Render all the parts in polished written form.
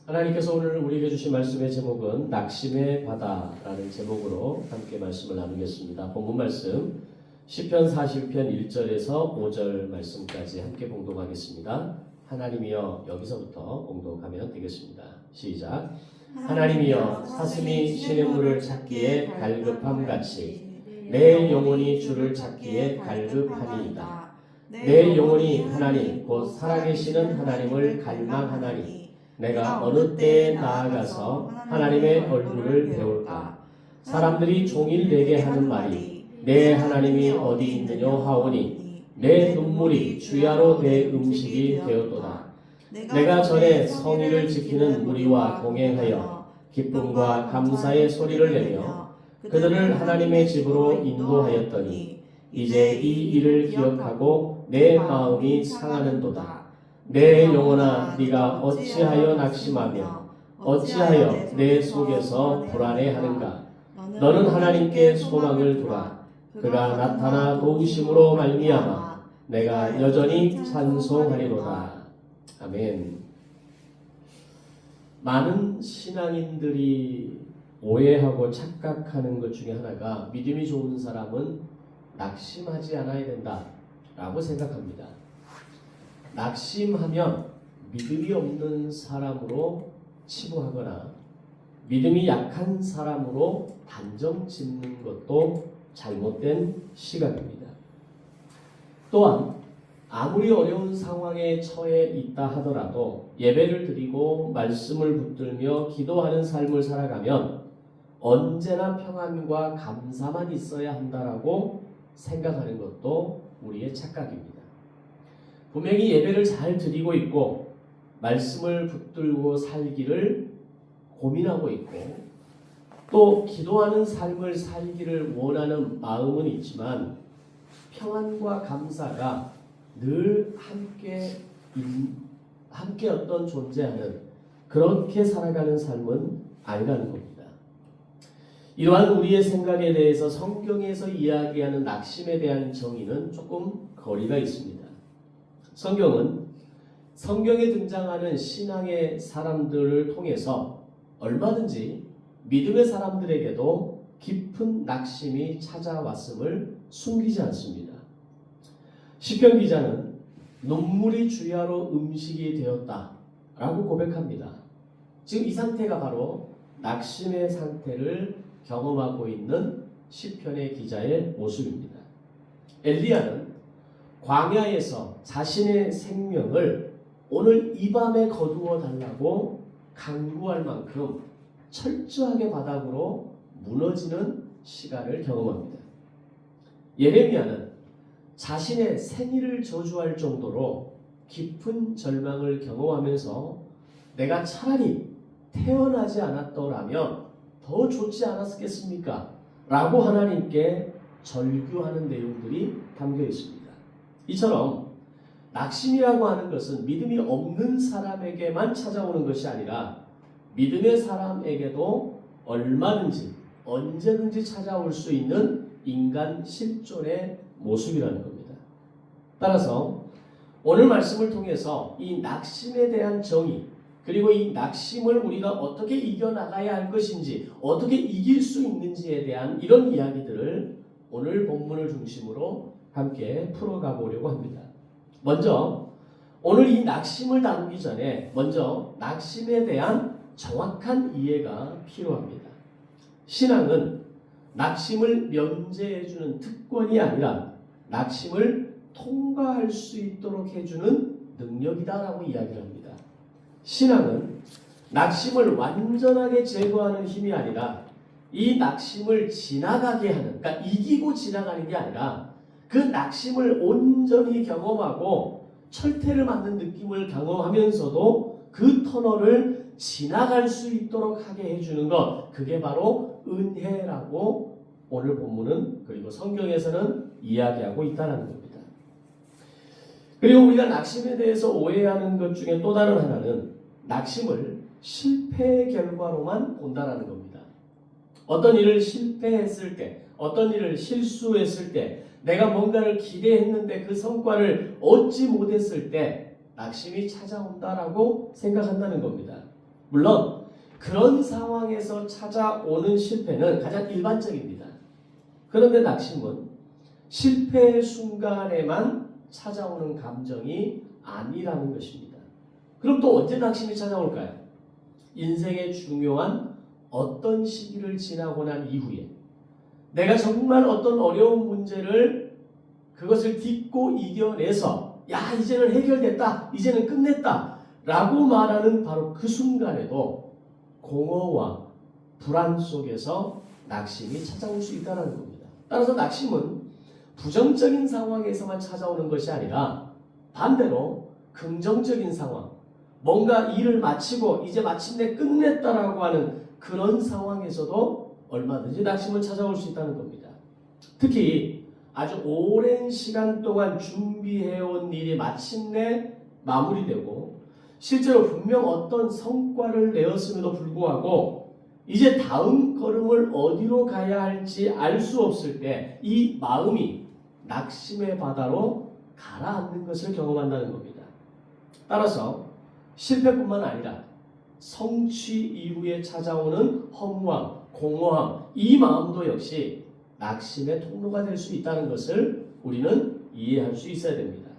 하나님께서 오늘 우리에게 주신 말씀의 제목은 낙심의 바다라는 제목으로 함께 말씀을 나누겠습니다. 본문 말씀 시편 40편 1절에서 5절 말씀까지 함께 봉독하겠습니다. 하나님이여, 여기서부터 봉독하면 되겠습니다. 시작. 하나님이여, 사슴이 시냇물을 찾기에 갈급함같이 내 영혼이 주를 찾기에 갈급하니이다. 내 영혼이 하나님 곧 살아계시는 하나님을 갈망하나니 내가 어느 때에 나아가서 하나님의 얼굴을 배울까? 사람들이 종일 내게 하는 말이 내 하나님이 어디 있느냐 하오니 내 눈물이 주야로 내 음식이 되었도다. 내가 전에 성의를 지키는 무리와 동행하여 기쁨과 감사의 소리를 내며 그들을 하나님의 집으로 인도하였더니 이제 이 일을 기억하고 내 마음이 상하는도다. 내 영혼아, 네가 어찌하여 낙심하며 어찌하여 내 속에서 불안해하는가? 너는 하나님께 소망을 두라. 그가 나타나 도우심으로 말미암아 내가 여전히 찬송하리로다. 아멘. 많은 신앙인들이 오해하고 착각하는 것 중에 하나가 믿음이 좋은 사람은 낙심하지 않아야 된다라고 생각합니다. 낙심하면 믿음이 없는 사람으로 치부하거나 믿음이 약한 사람으로 단정 짓는 것도 잘못된 시각입니다. 또한 아무리 어려운 상황에 처해 있다 하더라도 예배를 드리고 말씀을 붙들며 기도하는 삶을 살아가면 언제나 평안과 감사만 있어야 한다라고 생각하는 것도 우리의 착각입니다. 분명히 예배를 잘 드리고 있고 말씀을 붙들고 살기를 고민하고 있고 또 기도하는 삶을 살기를 원하는 마음은 있지만 평안과 감사가 늘 함께 어떤 존재하는 그렇게 살아가는 삶은 아니라는 겁니다. 이러한 우리의 생각에 대해서 성경에서 이야기하는 낙심에 대한 정의는 조금 거리가 있습니다. 성경에 등장하는 신앙의 사람들을 통해서 얼마든지 믿음의 사람들에게도 깊은 낙심이 찾아왔음을 숨기지 않습니다. 시편 기자는 눈물이 주야로 음식이 되었다라고 고백합니다. 지금 이 상태가 바로 낙심의 상태를 경험하고 있는 시편의 기자의 모습입니다. 엘리야는 광야에서 자신의 생명을 오늘 이 밤에 거두어 달라고 간구할 만큼 철저하게 바닥으로 무너지는 시간을 경험합니다. 예레미야는 자신의 생일을 저주할 정도로 깊은 절망을 경험하면서 내가 차라리 태어나지 않았더라면 더 좋지 않았겠습니까? 라고 하나님께 절규하는 내용들이 담겨 있습니다. 이처럼 낙심이라고 하는 것은 믿음이 없는 사람에게만 찾아오는 것이 아니라 믿음의 사람에게도 얼마든지 언제든지 찾아올 수 있는 인간 실존의 모습이라는 겁니다. 따라서 오늘 말씀을 통해서 이 낙심에 대한 정의 그리고 이 낙심을 우리가 어떻게 이겨나가야 할 것인지 어떻게 이길 수 있는지에 대한 이런 이야기들을 오늘 본문을 중심으로 함께 풀어가 보려고 합니다. 먼저 오늘 이 낙심을 다루기 전에 먼저 낙심에 대한 정확한 이해가 필요합니다. 신앙은 낙심을 면제해주는 특권이 아니라 낙심을 통과할 수 있도록 해주는 능력이다라고 이야기를 합니다. 신앙은 낙심을 완전하게 제거하는 힘이 아니라 이 낙심을 지나가게 하는, 그러니까 이기고 지나가는 게 아니라 그 낙심을 온전히 경험하고 철퇴를 맞는 느낌을 경험하면서도 그 터널을 지나갈 수 있도록 하게 해주는 것, 그게 바로 은혜라고 오늘 본문은 그리고 성경에서는 이야기하고 있다는 겁니다. 그리고 우리가 낙심에 대해서 오해하는 것 중에 또 다른 하나는 낙심을 실패의 결과로만 본다는 겁니다. 어떤 일을 실패했을 때, 어떤 일을 실수했을 때, 내가 뭔가를 기대했는데 그 성과를 얻지 못했을 때 낙심이 찾아온다라고 생각한다는 겁니다. 물론 그런 상황에서 찾아오는 실패는 가장 일반적입니다. 그런데 낙심은 실패의 순간에만 찾아오는 감정이 아니라는 것입니다. 그럼 또 언제 낙심이 찾아올까요? 인생의 중요한 어떤 시기를 지나고 난 이후에 내가 정말 어떤 어려운 문제를 그것을 딛고 이겨내서 야 이제는 해결됐다, 이제는 끝냈다 라고 말하는 바로 그 순간에도 공허와 불안 속에서 낙심이 찾아올 수 있다는 겁니다. 따라서 낙심은 부정적인 상황에서만 찾아오는 것이 아니라 반대로 긍정적인 상황, 뭔가 일을 마치고 이제 마침내 끝냈다라고 하는 그런 상황에서도 얼마든지 낙심은 찾아올 수 있다는 겁니다. 특히 아주 오랜 시간 동안 준비해온 일이 마침내 마무리되고 실제로 분명 어떤 성과를 내었음에도 불구하고 이제 다음 걸음을 어디로 가야 할지 알 수 없을 때 이 마음이 낙심의 바다로 가라앉는 것을 경험한다는 겁니다. 따라서 실패뿐만 아니라 성취 이후에 찾아오는 허무함, 공허함, 이 마음도 역시 낙심의 통로가 될 수 있다는 것을 우리는 이해할 수 있어야 됩니다.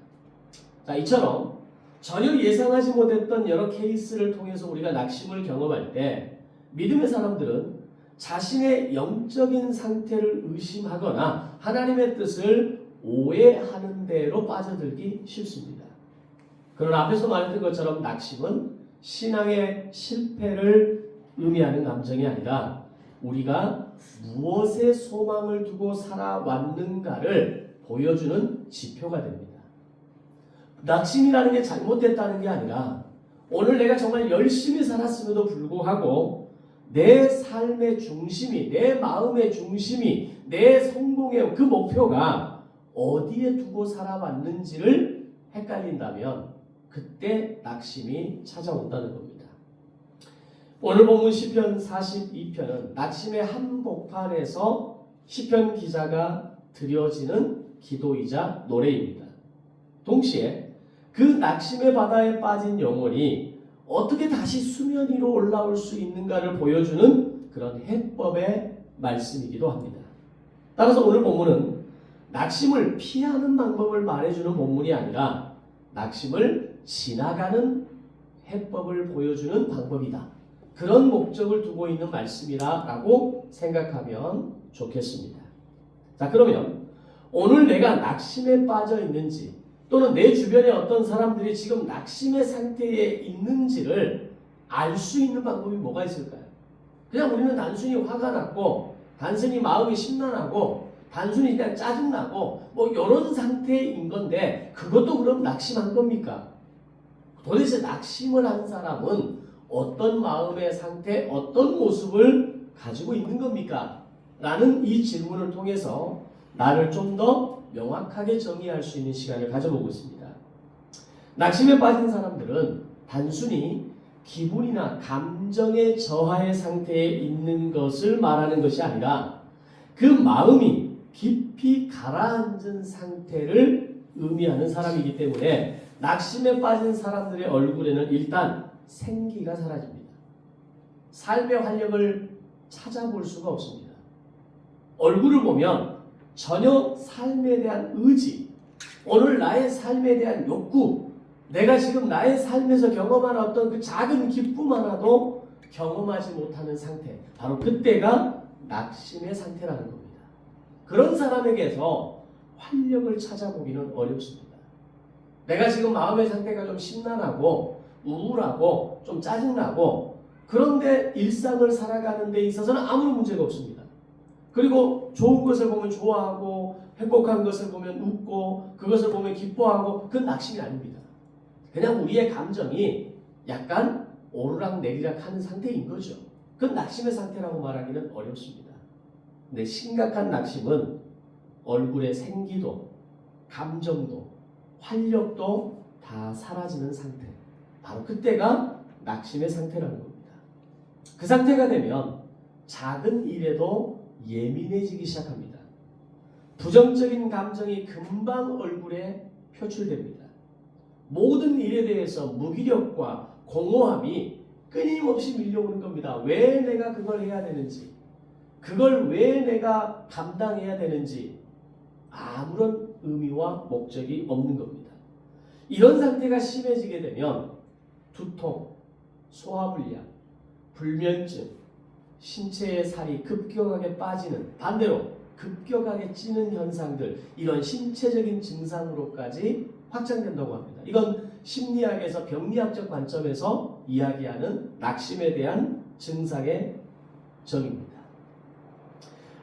자, 이처럼 전혀 예상하지 못했던 여러 케이스를 통해서 우리가 낙심을 경험할 때 믿음의 사람들은 자신의 영적인 상태를 의심하거나 하나님의 뜻을 오해하는 대로 빠져들기 쉽습니다. 그러나 앞에서 말했던 것처럼 낙심은 신앙의 실패를 의미하는 감정이 아니라 우리가 무엇에 소망을 두고 살아왔는가를 보여주는 지표가 됩니다. 낙심이라는 게 잘못됐다는 게 아니라 오늘 내가 정말 열심히 살았음에도 불구하고 내 삶의 중심이, 내 마음의 중심이, 내 성공의 그 목표가 어디에 두고 살아왔는지를 헷갈린다면 그때 낙심이 찾아온다는 겁니다. 오늘 본문 시편 42편은 낙심의 한복판에서 시편 기자가 드려지는 기도이자 노래입니다. 동시에 그 낙심의 바다에 빠진 영혼이 어떻게 다시 수면 위로 올라올 수 있는가를 보여주는 그런 해법의 말씀이기도 합니다. 따라서 오늘 본문은 낙심을 피하는 방법을 말해주는 본문이 아니라 낙심을 지나가는 해법을 보여주는 방법이다. 그런 목적을 두고 있는 말씀이라고 생각하면 좋겠습니다. 자, 그러면 오늘 내가 낙심에 빠져 있는지 또는 내 주변에 어떤 사람들이 지금 낙심의 상태에 있는지를 알 수 있는 방법이 뭐가 있을까요? 그냥 우리는 단순히 화가 났고 단순히 마음이 심란하고 단순히 그냥 짜증나고 뭐 이런 상태인 건데 그것도 그럼 낙심한 겁니까? 도대체 낙심을 한 사람은 어떤 마음의 상태, 어떤 모습을 가지고 있는 겁니까? 라는 이 질문을 통해서 나를 좀 더 명확하게 정의할 수 있는 시간을 가져보고 있습니다. 낙심에 빠진 사람들은 단순히 기분이나 감정의 저하의 상태에 있는 것을 말하는 것이 아니라 그 마음이 깊이 가라앉은 상태를 의미하는 사람이기 때문에 낙심에 빠진 사람들의 얼굴에는 일단 생기가 사라집니다. 삶의 활력을 찾아볼 수가 없습니다. 얼굴을 보면 전혀 삶에 대한 의지, 오늘 나의 삶에 대한 욕구, 내가 지금 나의 삶에서 경험하는 어떤 그 작은 기쁨 하나도 경험하지 못하는 상태, 바로 그때가 낙심의 상태라는 겁니다. 그런 사람에게서 활력을 찾아보기는 어렵습니다. 내가 지금 마음의 상태가 좀 심란하고 우울하고 좀 짜증나고 그런데 일상을 살아가는 데 있어서는 아무 문제가 없습니다. 그리고 좋은 것을 보면 좋아하고 행복한 것을 보면 웃고 그것을 보면 기뻐하고 그건 낙심이 아닙니다. 그냥 우리의 감정이 약간 오르락내리락 하는 상태인 거죠. 그건 낙심의 상태라고 말하기는 어렵습니다. 근데 심각한 낙심은 얼굴의 생기도 감정도 활력도 다 사라지는 상태, 바로 그때가 낙심의 상태라는 겁니다. 그 상태가 되면 작은 일에도 예민해지기 시작합니다. 부정적인 감정이 금방 얼굴에 표출됩니다. 모든 일에 대해서 무기력과 공허함이 끊임없이 밀려오는 겁니다. 왜 내가 그걸 해야 되는지, 그걸 왜 내가 감당해야 되는지 아무런 의미와 목적이 없는 겁니다. 이런 상태가 심해지게 되면 두통, 소화불량, 불면증, 신체의 살이 급격하게 빠지는, 반대로 급격하게 찌는 현상들, 이런 신체적인 증상으로까지 확장된다고 합니다. 이건 심리학에서 병리학적 관점에서 이야기하는 낙심에 대한 증상의 정의입니다.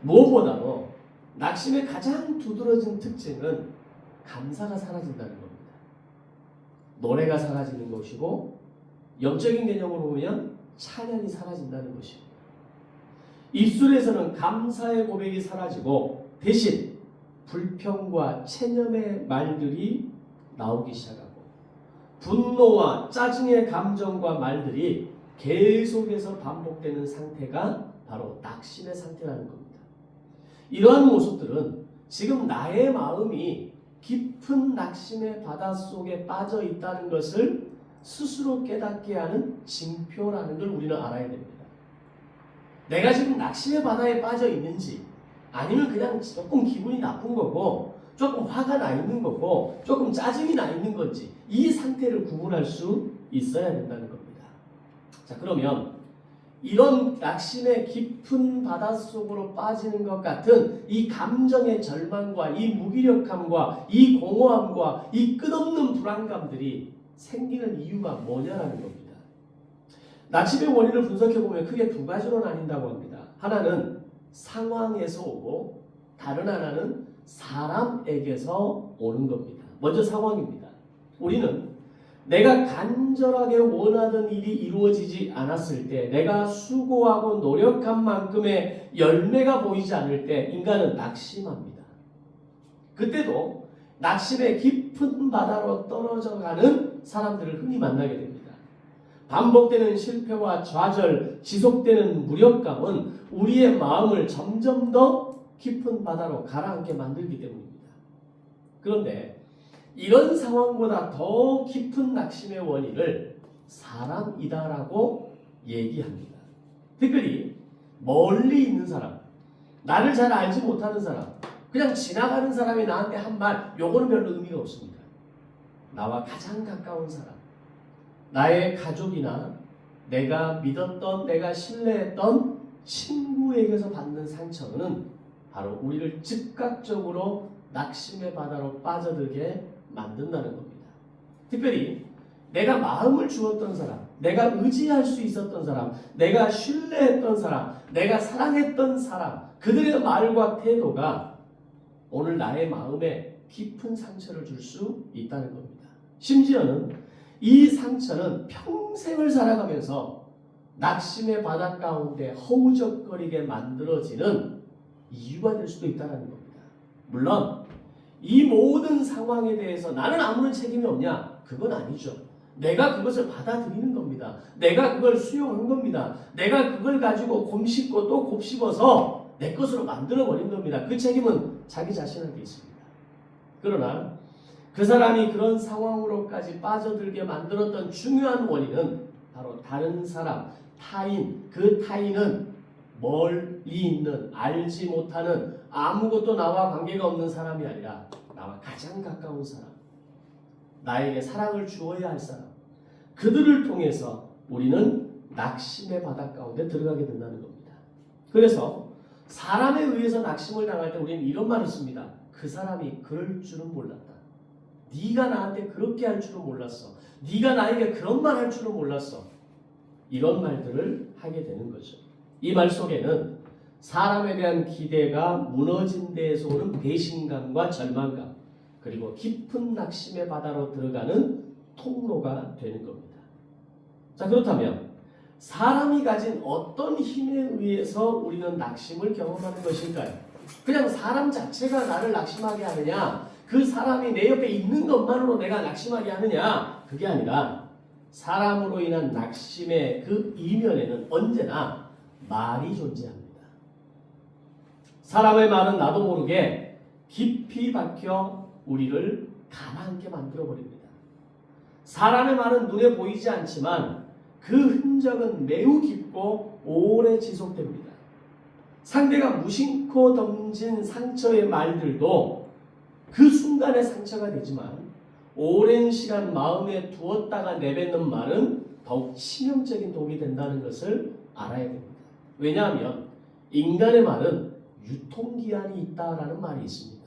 무엇보다도 낙심의 가장 두드러진 특징은 감사가 사라진다는 겁니다. 노래가 사라지는 것이고, 영적인 개념으로 보면 찬양이 사라진다는 것입니다. 입술에서는 감사의 고백이 사라지고 대신 불평과 체념의 말들이 나오기 시작하고, 분노와 짜증의 감정과 말들이 계속해서 반복되는 상태가 바로 낙심의 상태라는 겁니다. 이러한 모습들은 지금 나의 마음이 깊은 낙심의 바닷속에 빠져 있다는 것을 스스로 깨닫게 하는 징표라는 걸 우리는 알아야 됩니다. 내가 지금 낙심의 바다에 빠져 있는지, 아니면 그냥 조금 기분이 나쁜 거고, 조금 화가 나 있는 거고, 조금 짜증이 나 있는 건지, 이 상태를 구분할 수 있어야 된다는 겁니다. 자, 그러면 이런 낙심의 깊은 바닷속으로 빠지는 것 같은 이 감정의 절망과 이 무기력함과 이 공허함과 이 끝없는 불안감들이 생기는 이유가 뭐냐라는 겁니다. 낙심의 원인을 분석해보면 크게 두 가지로 나뉜다고 합니다. 하나는 상황에서 오고, 다른 하나는 사람에게서 오는 겁니다. 먼저 상황입니다. 우리는 내가 간절하게 원하던 일이 이루어지지 않았을 때, 내가 수고하고 노력한 만큼의 열매가 보이지 않을 때 인간은 낙심합니다. 그때도 낙심의 깊은 바다로 떨어져가는 사람들을 흔히 만나게 됩니다. 반복되는 실패와 좌절, 지속되는 무력감은 우리의 마음을 점점 더 깊은 바다로 가라앉게 만들기 때문입니다. 그런데 이런 상황보다 더 깊은 낙심의 원인을 사람이다라고 얘기합니다. 특별히 멀리 있는 사람, 나를 잘 알지 못하는 사람, 그냥 지나가는 사람이 나한테 한 말, 요거는 별로 의미가 없습니다. 나와 가장 가까운 사람, 나의 가족이나 내가 믿었던, 내가 신뢰했던 친구에게서 받는 상처는 바로 우리를 즉각적으로 낙심의 바다로 빠져들게 만든다는 겁니다. 특별히 내가 마음을 주었던 사람, 내가 의지할 수 있었던 사람, 내가 신뢰했던 사람, 내가 사랑했던 사람, 그들의 말과 태도가 오늘 나의 마음에 깊은 상처를 줄 수 있다는 겁니다. 심지어는 이 상처는 평생을 살아가면서 낙심의 바다 가운데 허우적거리게 만들어지는 이유가 될 수도 있다는 겁니다. 물론 이 모든 상황에 대해서 나는 아무런 책임이 없냐? 그건 아니죠. 내가 그것을 받아들이는 겁니다. 내가 그걸 수용한 겁니다. 내가 그걸 가지고 곰씹고 또 곱씹어서 내 것으로 만들어버린 겁니다. 그 책임은 자기 자신한테 있습니다. 그러나 그 사람이 그런 상황으로까지 빠져들게 만들었던 중요한 원인은 바로 다른 사람, 타인, 그 타인은 멀리 있는, 알지 못하는, 아무것도 나와 관계가 없는 사람이 아니라 나와 가장 가까운 사람, 나에게 사랑을 주어야 할 사람, 그들을 통해서 우리는 낙심의 바다 가운데 들어가게 된다는 겁니다. 그래서 사람에 의해서 낙심을 당할 때 우리는 이런 말을 씁니다. 그 사람이 그럴 줄은 몰랐다. 네가 나한테 그렇게 할 줄은 몰랐어. 네가 나에게 그런 말 할 줄은 몰랐어. 이런 말들을 하게 되는 거죠. 이 말 속에는 사람에 대한 기대가 무너진 데에서 오는 배신감과 절망감, 그리고 깊은 낙심의 바다로 들어가는 통로가 되는 겁니다. 자, 그렇다면 사람이 가진 어떤 힘에 의해서 우리는 낙심을 경험하는 것일까요? 그냥 사람 자체가 나를 낙심하게 하느냐, 그 사람이 내 옆에 있는 것만으로 내가 낙심하게 하느냐, 그게 아니라 사람으로 인한 낙심의 그 이면에는 언제나 말이 존재합니다. 사람의 말은 나도 모르게 깊이 박혀 우리를 가라앉게 만들어버립니다. 사람의 말은 눈에 보이지 않지만 그 흔적은 매우 깊고 오래 지속됩니다. 상대가 무심코 던진 상처의 말들도 그 순간의 상처가 되지만 오랜 시간 마음에 두었다가 내뱉는 말은 더욱 치명적인 독이 된다는 것을 알아야 됩니다. 왜냐하면 인간의 말은 유통기한이 있다라는 말이 있습니다.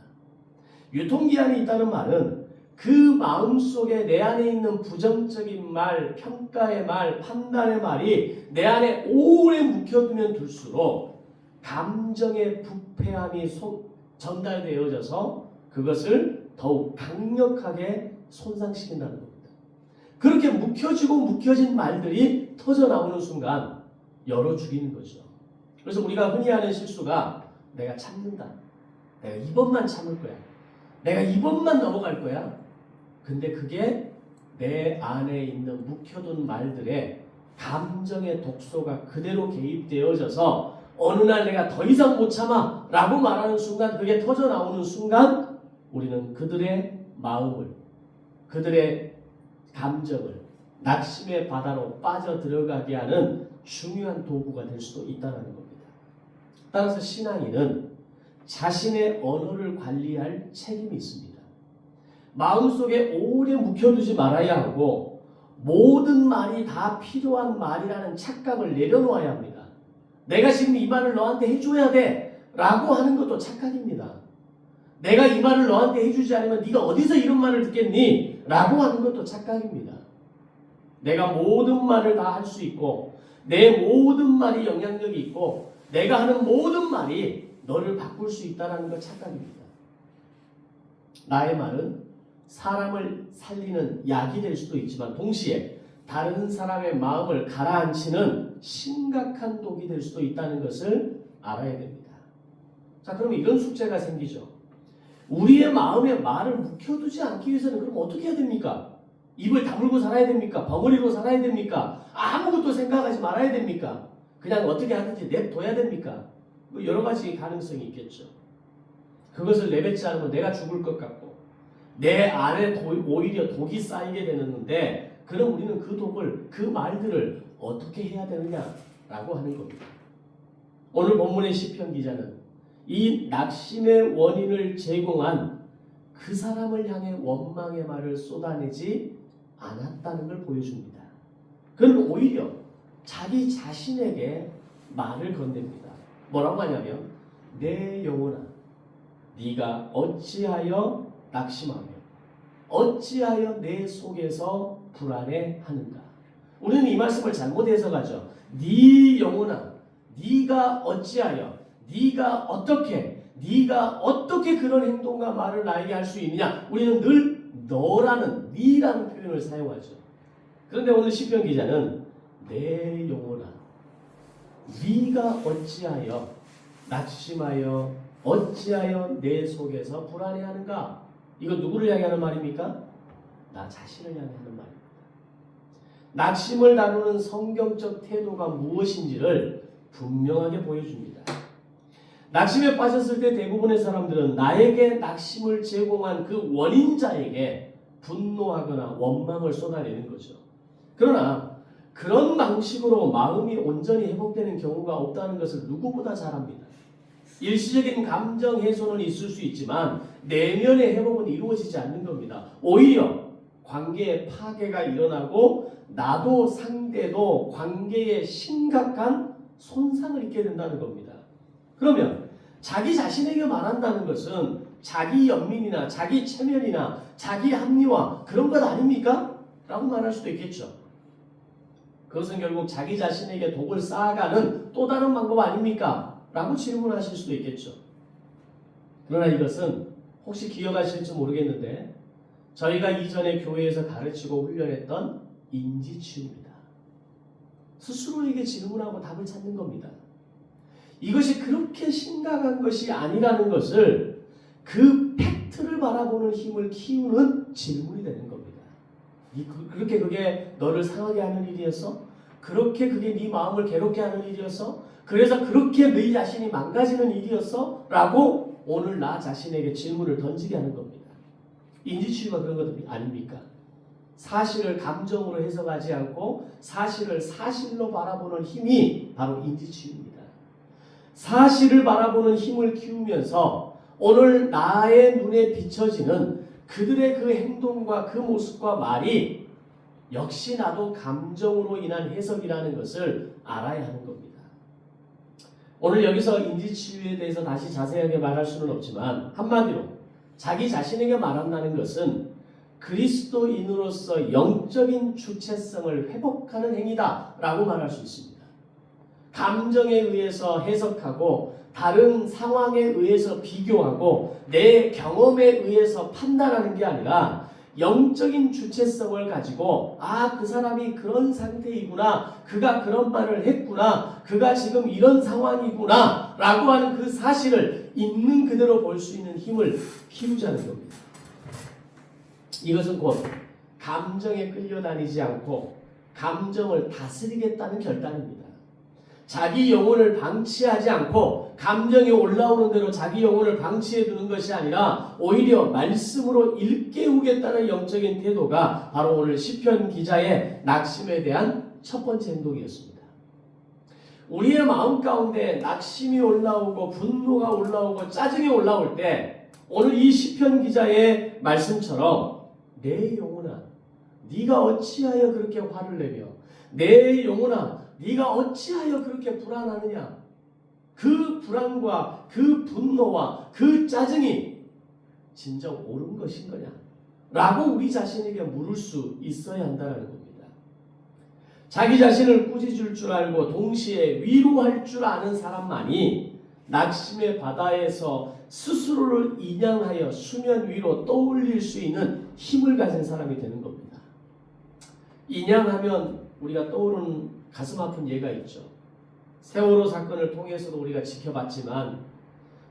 유통기한이 있다는 말은 그 마음속에 내 안에 있는 부정적인 말, 평가의 말, 판단의 말이 내 안에 오래 묵혀두면 둘수록 감정의 부패함이 전달되어져서 그것을 더욱 강력하게 손상시킨다는 겁니다. 그렇게 묵혀진 말들이 터져나오는 순간 열어 죽이는 거죠. 그래서 우리가 흔히 하는 실수가 내가 참는다. 내가 이번만 참을 거야. 내가 이번만 넘어갈 거야. 근데 그게 내 안에 있는 묵혀둔 말들의 감정의 독소가 그대로 개입되어져서 어느 날 내가 더 이상 못 참아 라고 말하는 순간, 그게 터져나오는 순간 우리는 그들의 마음을, 그들의 감정을 낙심의 바다로 빠져들어가게 하는 중요한 도구가 될 수도 있다는 겁니다. 따라서 신앙인은 자신의 언어를 관리할 책임이 있습니다. 마음속에 오래 묵혀두지 말아야 하고 모든 말이 다 필요한 말이라는 착각을 내려놓아야 합니다. 내가 지금 이 말을 너한테 해줘야 돼 라고 하는 것도 착각입니다. 내가 이 말을 너한테 해주지 않으면 네가 어디서 이런 말을 듣겠니? 라고 하는 것도 착각입니다. 내가 모든 말을 다 할 수 있고 내 모든 말이 영향력이 있고 내가 하는 모든 말이 너를 바꿀 수 있다는 것 착각입니다. 나의 말은 사람을 살리는 약이 될 수도 있지만 동시에 다른 사람의 마음을 가라앉히는 심각한 독이 될 수도 있다는 것을 알아야 됩니다. 자, 그러면 이런 숙제가 생기죠. 우리의 마음에 말을 묵혀두지 않기 위해서는 그럼 어떻게 해야 됩니까? 입을 다물고 살아야 됩니까? 벙어리로 살아야 됩니까? 아무것도 생각하지 말아야 됩니까? 그냥 어떻게 하든지 냅둬야 됩니까? 뭐 여러 가지 가능성이 있겠죠. 그것을 내뱉지 않으면 내가 죽을 것 같고 내 안에 오히려 독이 쌓이게 되는데, 그럼 우리는 그 독을, 그 말들을 어떻게 해야 되느냐라고 하는 겁니다. 오늘 본문의 시편 기자는 이 낙심의 원인을 제공한 그 사람을 향해 원망의 말을 쏟아내지 않았다는 걸 보여줍니다. 그는 오히려 자기 자신에게 말을 건넵니다. 뭐라고 하냐면 내 영혼아 네가 어찌하여 낙심하며 어찌하여 내 속에서 불안해하는가. 우리는 이 말씀을 잘못 해석하죠. 네 영혼아 네가 어찌하여 네가 어떻게 그런 행동과 말을 나에게 할 수 있느냐. 우리는 늘 너라는 네라는 표현을 사용하죠. 그런데 오늘 시편 기자는 내 영혼아 네가 어찌하여 낙심하여 어찌하여 내 속에서 불안해하는가. 이거 누구를 향해 하는 말입니까? 나 자신을 향해 하는 말입니다. 낙심을 다루는 성경적 태도가 무엇인지를 분명하게 보여줍니다. 낙심에 빠졌을 때 대부분의 사람들은 나에게 낙심을 제공한 그 원인자에게 분노하거나 원망을 쏟아내는 거죠. 그러나 그런 방식으로 마음이 온전히 회복되는 경우가 없다는 것을 누구보다 잘 압니다. 일시적인 감정 해소는 있을 수 있지만 내면의 회복은 이루어지지 않는 겁니다. 오히려 관계의 파괴가 일어나고 나도 상대도 관계에 심각한 손상을 입게 된다는 겁니다. 그러면 자기 자신에게 말한다는 것은 자기 연민이나 자기 체면이나 자기 합리화 그런 것 아닙니까? 라고 말할 수도 있겠죠. 그것은 결국 자기 자신에게 독을 쌓아가는 또 다른 방법 아닙니까? 라고 질문하실 수도 있겠죠. 그러나 이것은 혹시 기억하실지 모르겠는데 저희가 이전에 교회에서 가르치고 훈련했던 인지치유입니다. 스스로에게 질문하고 답을 찾는 겁니다. 이것이 그렇게 심각한 것이 아니라는 것을 그 팩트를 바라보는 힘을 키우는 질문이 되는 겁니다. 그렇게 그게 너를 상하게 하는 일이었어? 그렇게 그게 네 마음을 괴롭게 하는 일이었어? 그래서 그렇게 네 자신이 망가지는 일이었어? 라고 오늘 나 자신에게 질문을 던지게 하는 겁니다. 인지치유가 그런 것 아닙니까? 사실을 감정으로 해석하지 않고 사실을 사실로 바라보는 힘이 바로 인지치유입니다. 사실을 바라보는 힘을 키우면서 오늘 나의 눈에 비춰지는 그들의 그 행동과 그 모습과 말이 역시 나도 감정으로 인한 해석이라는 것을 알아야 하는 겁니다. 오늘 여기서 인지치유에 대해서 다시 자세하게 말할 수는 없지만 한마디로 자기 자신에게 말한다는 것은 그리스도인으로서 영적인 주체성을 회복하는 행위다 라고 말할 수 있습니다. 감정에 의해서 해석하고 다른 상황에 의해서 비교하고 내 경험에 의해서 판단하는 게 아니라 영적인 주체성을 가지고 그 사람이 그런 상태이구나, 그가 그런 말을 했구나, 그가 지금 이런 상황이구나 라고 하는 그 사실을 있는 그대로 볼 수 있는 힘을 키우자는 겁니다. 이것은 곧 감정에 끌려다니지 않고 감정을 다스리겠다는 결단입니다. 자기 영혼을 방치하지 않고 감정이 올라오는 대로 자기 영혼을 방치해 두는 것이 아니라 오히려 말씀으로 일깨우겠다는 영적인 태도가 바로 오늘 시편 기자의 낙심에 대한 첫 번째 행동이었습니다. 우리의 마음 가운데 낙심이 올라오고 분노가 올라오고 짜증이 올라올 때 오늘 이 시편 기자의 말씀처럼 내 영혼아 네가 어찌하여 그렇게 화를 내며 내 영혼아 네가 어찌하여 그렇게 불안하느냐, 그 불안과 그 분노와 그 짜증이 진정 옳은 것인 거냐 라고 우리 자신에게 물을 수 있어야 한다는 겁니다. 자기 자신을 꾸짖을 줄 알고 동시에 위로할 줄 아는 사람만이 낙심의 바다에서 스스로를 인양하여 수면 위로 떠올릴 수 있는 힘을 가진 사람이 되는 겁니다. 인양하면 우리가 떠오르는 가슴 아픈 예가 있죠. 세월호 사건을 통해서도 우리가 지켜봤지만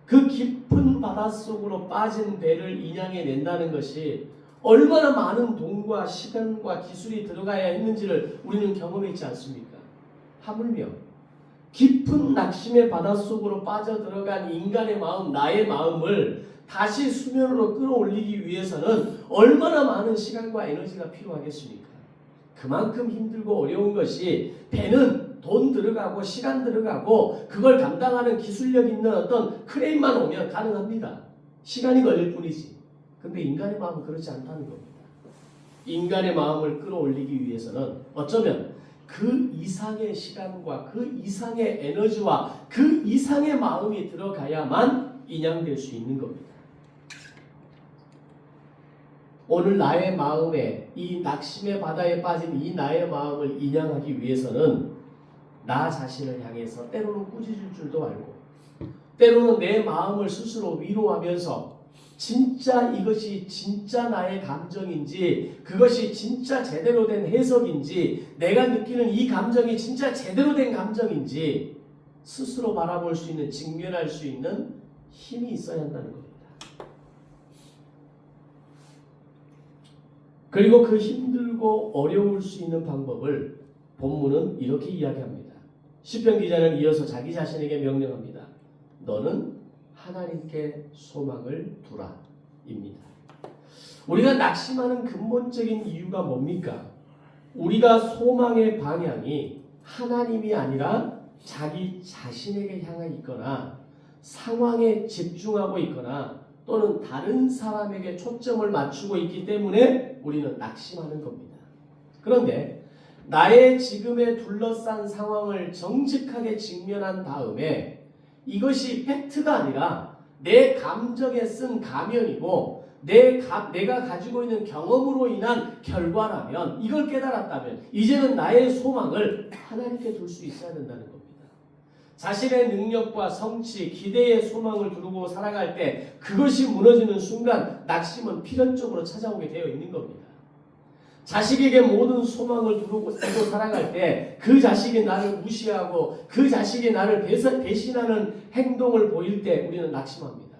그 깊은 바닷속으로 빠진 배를 인양해 낸다는 것이 얼마나 많은 돈과 시간과 기술이 들어가야 했는지를 우리는 경험했지 않습니까? 하물며 깊은 낙심의 바닷속으로 빠져들어간 인간의 마음, 나의 마음을 다시 수면으로 끌어올리기 위해서는 얼마나 많은 시간과 에너지가 필요하겠습니까? 그만큼 힘들고 어려운 것이 배는 돈 들어가고 시간 들어가고 그걸 감당하는 기술력 있는 어떤 크레인만 오면 가능합니다. 시간이 걸릴 뿐이지. 근데 인간의 마음은 그렇지 않다는 겁니다. 인간의 마음을 끌어올리기 위해서는 어쩌면 그 이상의 시간과 그 이상의 에너지와 그 이상의 마음이 들어가야만 인양될 수 있는 겁니다. 오늘 나의 마음에 이 낙심의 바다에 빠진 이 나의 마음을 인양하기 위해서는 나 자신을 향해서 때로는 꾸짖을 줄도 알고 때로는 내 마음을 스스로 위로하면서 진짜 이것이 진짜 나의 감정인지 그것이 진짜 제대로 된 해석인지 내가 느끼는 이 감정이 진짜 제대로 된 감정인지 스스로 바라볼 수 있는 직면할 수 있는 힘이 있어야 한다는 겁니다. 그리고 그 힘들고 어려울 수 있는 방법을 본문은 이렇게 이야기합니다. 시편 기자는 이어서 자기 자신에게 명령합니다. 너는 하나님께 소망을 두라 입니다. 우리가 낙심하는 근본적인 이유가 뭡니까? 우리가 소망의 방향이 하나님이 아니라 자기 자신에게 향해 있거나 상황에 집중하고 있거나 또는 다른 사람에게 초점을 맞추고 있기 때문에 우리는 낙심하는 겁니다. 그런데 나의 지금의 둘러싼 상황을 정직하게 직면한 다음에 이것이 팩트가 아니라 내 감정에 쓴 가면이고 내가 가지고 있는 경험으로 인한 결과라면 이걸 깨달았다면 이제는 나의 소망을 하나님께 둘 수 있어야 된다는 겁니다. 자신의 능력과 성취, 기대의 소망을 두고 살아갈 때 그것이 무너지는 순간 낙심은 필연적으로 찾아오게 되어 있는 겁니다. 자식에게 모든 소망을 두고 살아갈 때 그 자식이 나를 무시하고 그 자식이 나를 배신하는 행동을 보일 때 우리는 낙심합니다.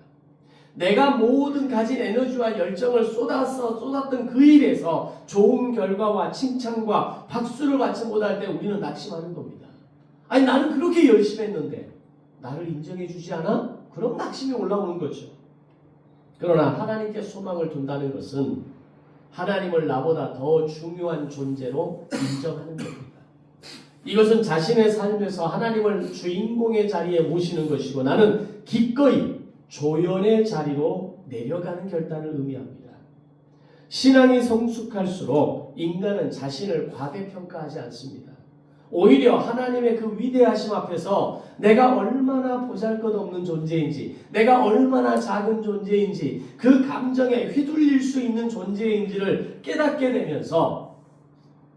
내가 모든 가진 에너지와 열정을 쏟았던 그 일에서 좋은 결과와 칭찬과 박수를 받지 못할 때 우리는 낙심하는 겁니다. 아니 나는 그렇게 열심히 했는데 나를 인정해 주지 않아? 그럼 낙심이 올라오는 거죠. 그러나 하나님께 소망을 둔다는 것은 하나님을 나보다 더 중요한 존재로 인정하는 겁니다. 이것은 자신의 삶에서 하나님을 주인공의 자리에 모시는 것이고 나는 기꺼이 조연의 자리로 내려가는 결단을 의미합니다. 신앙이 성숙할수록 인간은 자신을 과대평가하지 않습니다. 오히려 하나님의 그 위대하심 앞에서 내가 얼마나 보잘것없는 존재인지, 내가 얼마나 작은 존재인지, 그 감정에 휘둘릴 수 있는 존재인지를 깨닫게 되면서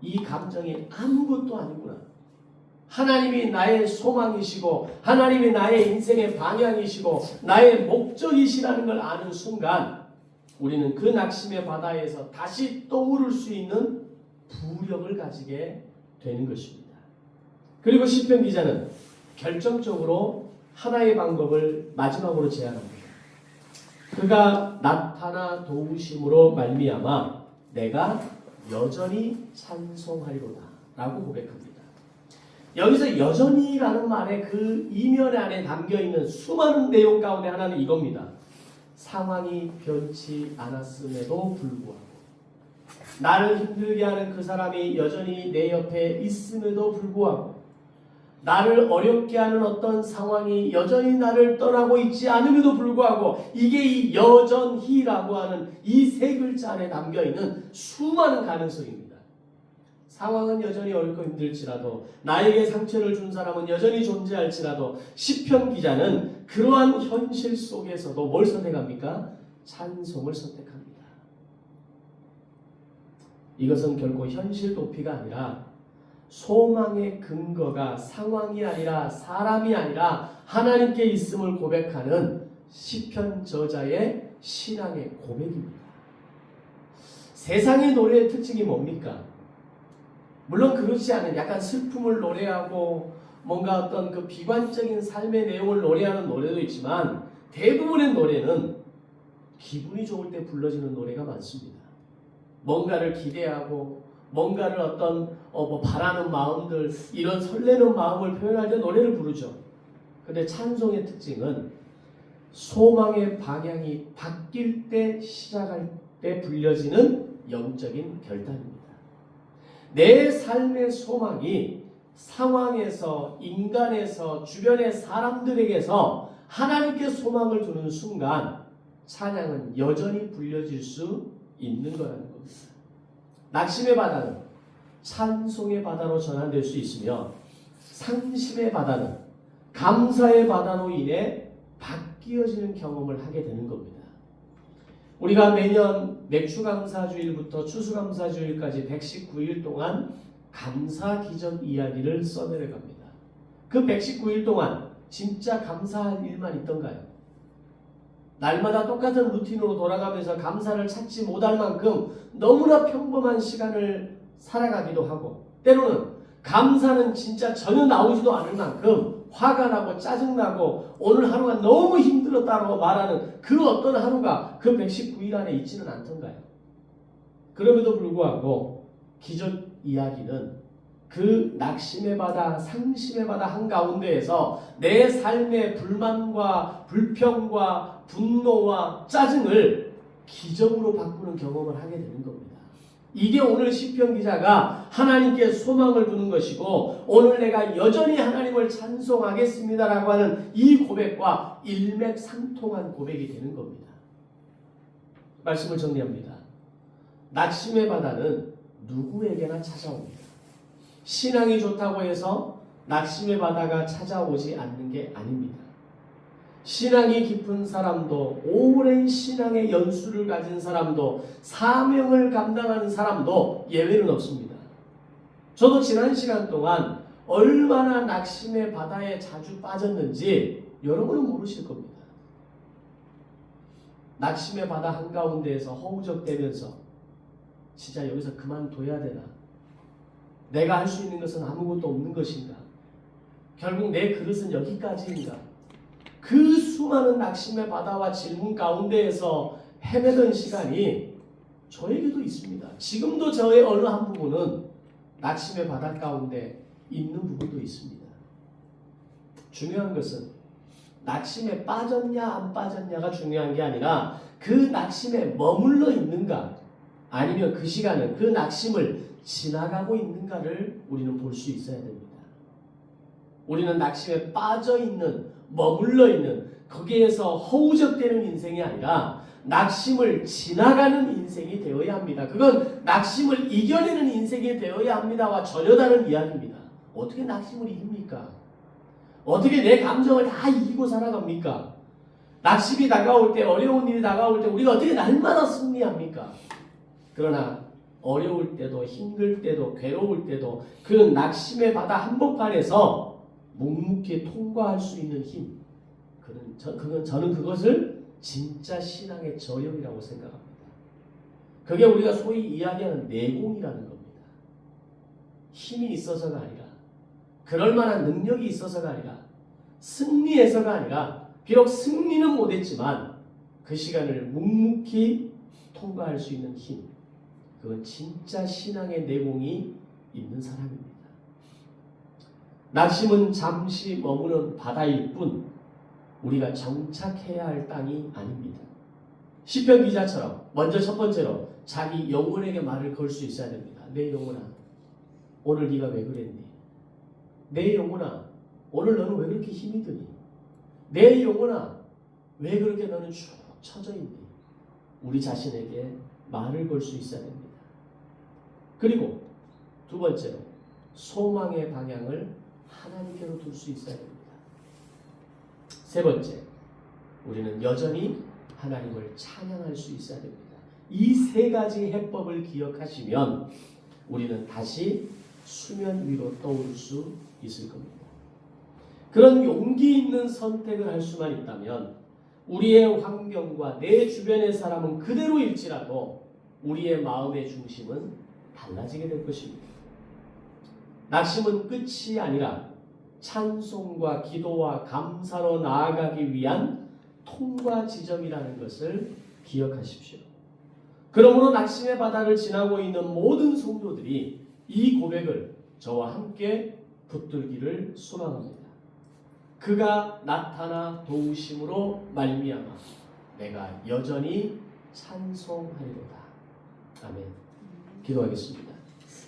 이 감정이 아무것도 아니구나. 하나님이 나의 소망이시고 하나님이 나의 인생의 방향이시고 나의 목적이시라는 걸 아는 순간 우리는 그 낙심의 바다에서 다시 떠오를 수 있는 부력을 가지게 되는 것입니다. 그리고 시편 기자는 결정적으로 하나의 방법을 마지막으로 제안합니다. 그가 나타나 도우심으로 말미암아 내가 여전히 찬송하리로다 라고 고백합니다. 여기서 여전히라는 말의 그 이면 안에 담겨있는 수많은 내용 가운데 하나는 이겁니다. 상황이 변치 않았음에도 불구하고 나를 힘들게 하는 그 사람이 여전히 내 옆에 있음에도 불구하고 나를 어렵게 하는 어떤 상황이 여전히 나를 떠나고 있지 않음에도 불구하고 이게 이 여전히라고 하는 이 세 글자 안에 담겨있는 수많은 가능성입니다. 상황은 여전히 어렵고 힘들지라도 나에게 상처를 준 사람은 여전히 존재할지라도 시편 기자는 그러한 현실 속에서도 뭘 선택합니까? 찬송을 선택합니다. 이것은 결코 현실 도피가 아니라 소망의 근거가 상황이 아니라 사람이 아니라 하나님께 있음을 고백하는 시편 저자의 신앙의 고백입니다. 세상의 노래의 특징이 뭡니까? 물론 그렇지 않은 약간 슬픔을 노래하고 뭔가 어떤 그 비관적인 삶의 내용을 노래하는 노래도 있지만 대부분의 노래는 기분이 좋을 때 불러지는 노래가 많습니다. 뭔가를 기대하고 뭔가를 어떤 바라는 마음들 이런 설레는 마음을 표현할 때 노래를 부르죠. 근데 찬송의 특징은 소망의 방향이 바뀔 때 시작할 때 불려지는 영적인 결단입니다. 내 삶의 소망이 상황에서 인간에서 주변의 사람들에게서 하나님께 소망을 두는 순간 찬양은 여전히 불려질 수 있는 거라는 겁니다. 낙심의 바다는 찬송의 바다로 전환될 수 있으며 상심의 바다는 감사의 바다로 인해 바뀌어지는 경험을 하게 되는 겁니다. 우리가 매년 맥주감사주일부터 추수감사주일까지 119일 동안 감사기적 이야기를 써내려갑니다. 그 119일 동안 진짜 감사할 일만 있던가요? 날마다 똑같은 루틴으로 돌아가면서 감사를 찾지 못할 만큼 너무나 평범한 시간을 살아가기도 하고 때로는 감사는 진짜 전혀 나오지도 않을 만큼 화가 나고 짜증나고 오늘 하루가 너무 힘들었다고 말하는 그 어떤 하루가 그 119일 안에 있지는 않던가요? 그럼에도 불구하고 기적 이야기는 그 낙심의 바다, 상심의 바다 한가운데에서 내 삶의 불만과 불평과 분노와 짜증을 기적으로 바꾸는 경험을 하게 되는 겁니다. 이게 오늘 시편 기자가 하나님께 소망을 두는 것이고 오늘 내가 여전히 하나님을 찬송하겠습니다라고 하는 이 고백과 일맥상통한 고백이 되는 겁니다. 말씀을 정리합니다. 낙심의 바다는 누구에게나 찾아옵니다. 신앙이 좋다고 해서 낙심의 바다가 찾아오지 않는 게 아닙니다. 신앙이 깊은 사람도 오랜 신앙의 연수를 가진 사람도 사명을 감당하는 사람도 예외는 없습니다. 저도 지난 시간 동안 얼마나 낙심의 바다에 자주 빠졌는지 여러분은 모르실 겁니다. 낙심의 바다 한가운데에서 허우적대면서 진짜 여기서 그만둬야 되나? 내가 할 수 있는 것은 아무것도 없는 것인가? 결국 내 그릇은 여기까지인가? 그 수많은 낙심의 바다와 질문 가운데에서 헤매던 시간이 저에게도 있습니다. 지금도 저의 어느 한 부분은 낙심의 바다 가운데 있는 부분도 있습니다. 중요한 것은 낙심에 빠졌냐 안 빠졌냐가 중요한 게 아니라 그 낙심에 머물러 있는가 아니면 그 시간은 그 낙심을 지나가고 있는가를 우리는 볼 수 있어야 됩니다. 우리는 낙심에 빠져 있는, 머물러 있는, 거기에서 허우적대는 인생이 아니라 낙심을 지나가는 인생이 되어야 합니다. 그건 낙심을 이겨내는 인생이 되어야 합니다와 전혀 다른 이야기입니다. 어떻게 낙심을 이깁니까? 어떻게 내 감정을 다 이기고 살아갑니까? 낙심이 다가올 때, 어려운 일이 다가올 때 우리가 어떻게 날마다 승리합니까? 그러나 어려울 때도, 힘들 때도, 괴로울 때도 그 낙심의 바다 한복판에서 묵묵히 통과할 수 있는 힘, 저는 그것을 진짜 신앙의 저력이라고 생각합니다. 그게 우리가 소위 이야기하는 내공이라는 겁니다. 힘이 있어서가 아니라, 그럴 만한 능력이 있어서가 아니라, 승리해서가 아니라, 비록 승리는 못했지만 그 시간을 묵묵히 통과할 수 있는 힘, 그건 진짜 신앙의 내공이 있는 사람입니다. 낙심은 잠시 머무는 바다일 뿐 우리가 정착해야 할 땅이 아닙니다. 시편 기자처럼 먼저 첫 번째로 자기 영혼에게 말을 걸 수 있어야 됩니다. 내 영혼아, 오늘 네가 왜 그랬니? 내 영혼아, 오늘 너는 왜 그렇게 힘이 드니? 내 영혼아, 왜 그렇게 너는 쭉 처져 있니? 우리 자신에게 말을 걸 수 있어야 됩니다. 그리고 두 번째로 소망의 방향을 하나님께로 둘 수 있어야 됩니다. 세 번째, 우리는 여전히 하나님을 찬양할 수 있어야 됩니다. 이 세 가지 해법을 기억하시면 우리는 다시 수면 위로 떠올 수 있을 겁니다. 그런 용기 있는 선택을 할 수만 있다면 우리의 환경과 내 주변의 사람은 그대로일지라도 우리의 마음의 중심은 달라지게 될 것입니다. 낙심은 끝이 아니라 찬송과 기도와 감사로 나아가기 위한 통과 지점이라는 것을 기억하십시오. 그러므로 낙심의 바다를 지나고 있는 모든 성도들이 이 고백을 저와 함께 붙들기를 소망합니다. 그가 나타나 도우심으로 말미암아 내가 여전히 찬송하리로다. 아멘. 기도하겠습니다.